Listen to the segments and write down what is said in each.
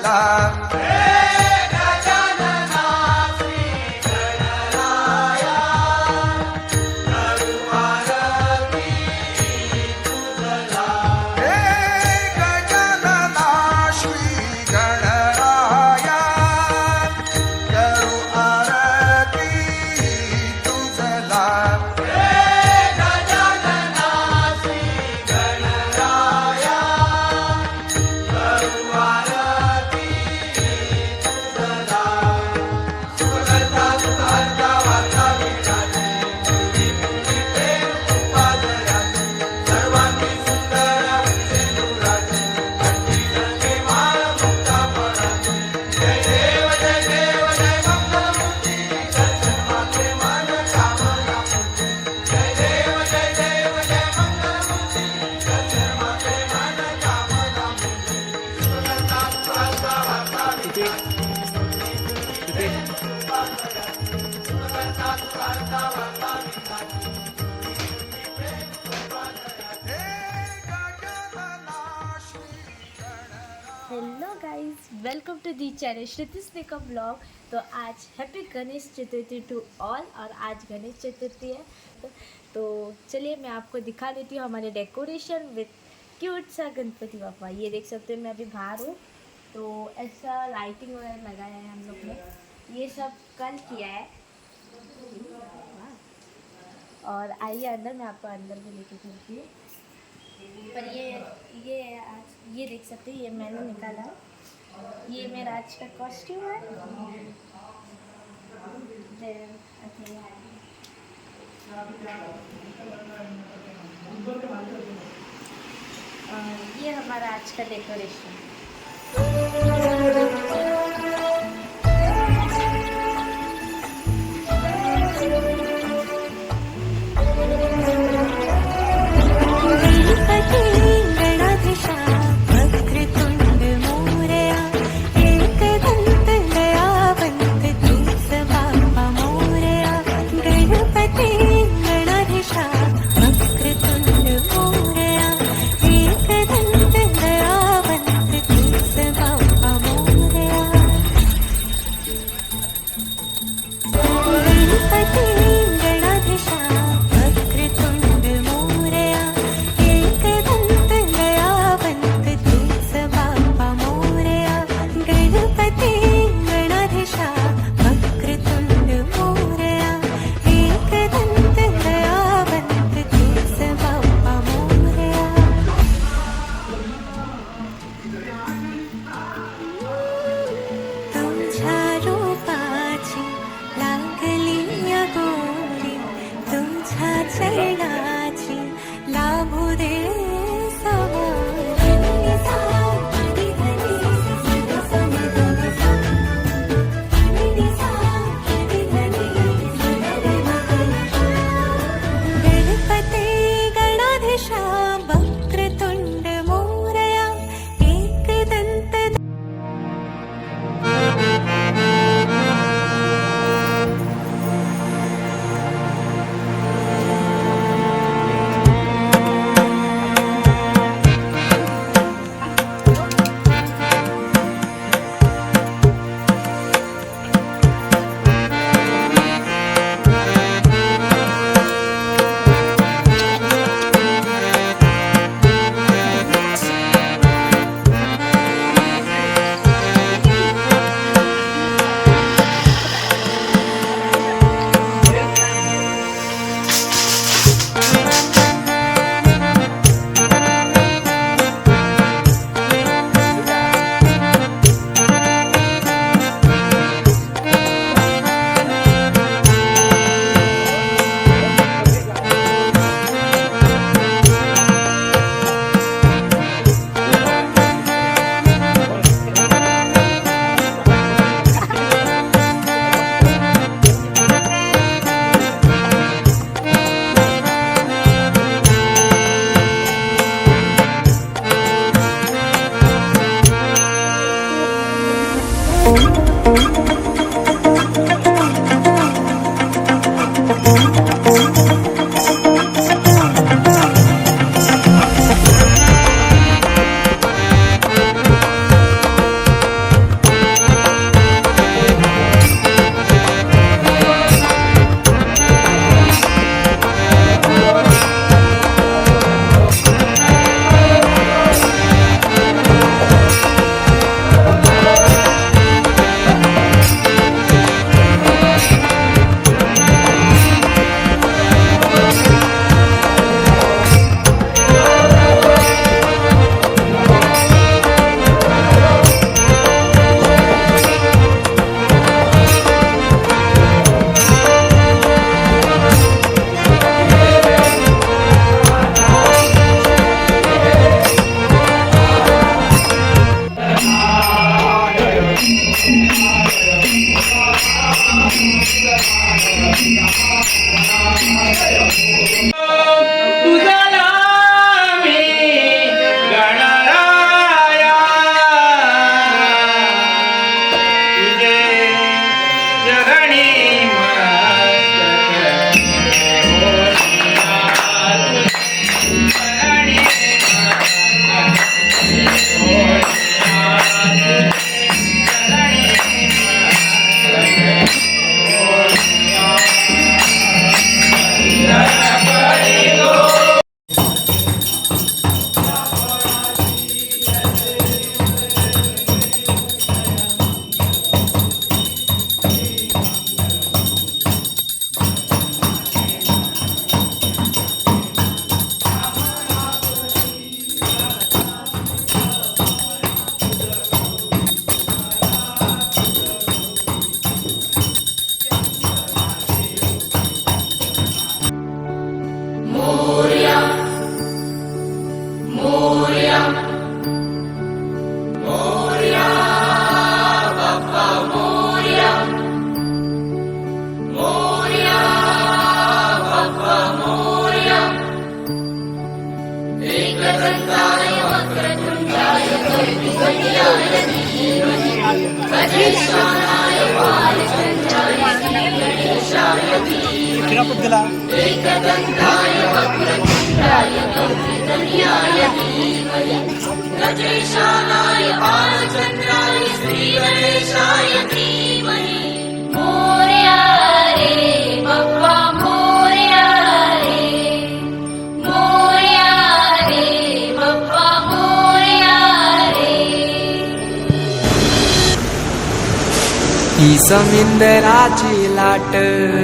तुझला hello guys, welcome to the channel Shruti's का blog. तो आज happy Ganesh Chaturthi to all. और आज गणेश चतुर्थी है तो चलिए मैं आपको दिखा देती हूँ हमारे डेकोरेशन विथ क्यूट सा गणपति बापा। ये देख सकते हो मैं अभी बाहर हूँ तो ऐसा लाइटिंग वगैरह लगाया है हम लोग ने। ये सब कल किया है। और आइए अंदर, मैं आपको अंदर भी लेके चलती हूँ। पर ये देख सकते हैं, ये मैंने निकाला। ये मेरा आज का कॉस्ट्यूम है। और ये हमारा आज का डेकोरेशन। तुझा नामे गणराया तुझे चरणी गजेशानाय बालचन्द्राय श्रीगणेशाय धीमहि मोरया रे बप्पा मोरया रे बप्पा मोरया रे ही समिंदराची लाट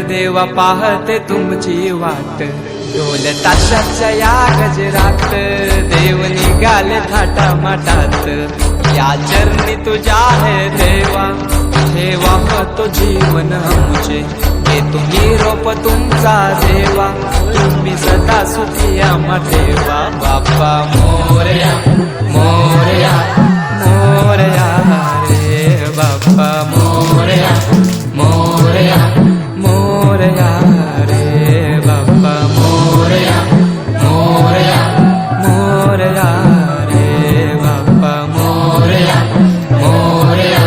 देवा पाहते तुमची वाट ढोल ताशाच्या या गजरात देव निघाले थाटा माटात या चरणी तुझ्या है देवा ठेवा तो जीवन आमचे हे तुम्ही रोप तुमचा देवा तुम्ही सदा सुखी आम्हा ठेवा बाप्पा मोरया मोरया मोरया रे बाप्पा मोरया मोरया मोरया रे बाप्पा मोरया मोरया मोरया रे बाप्पा मोरया मोरया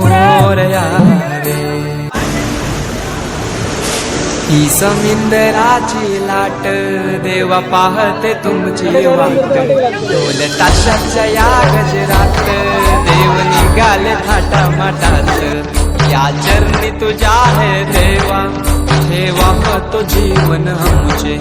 मोरया रे ही समिंदराची लाट देवा पाहते तुमची वाट ढोल ताशाच्या या गजरात देव निघाले थाटा माटात या चरणी तुझ्या है देवा ठेवा तो जीवन आमचे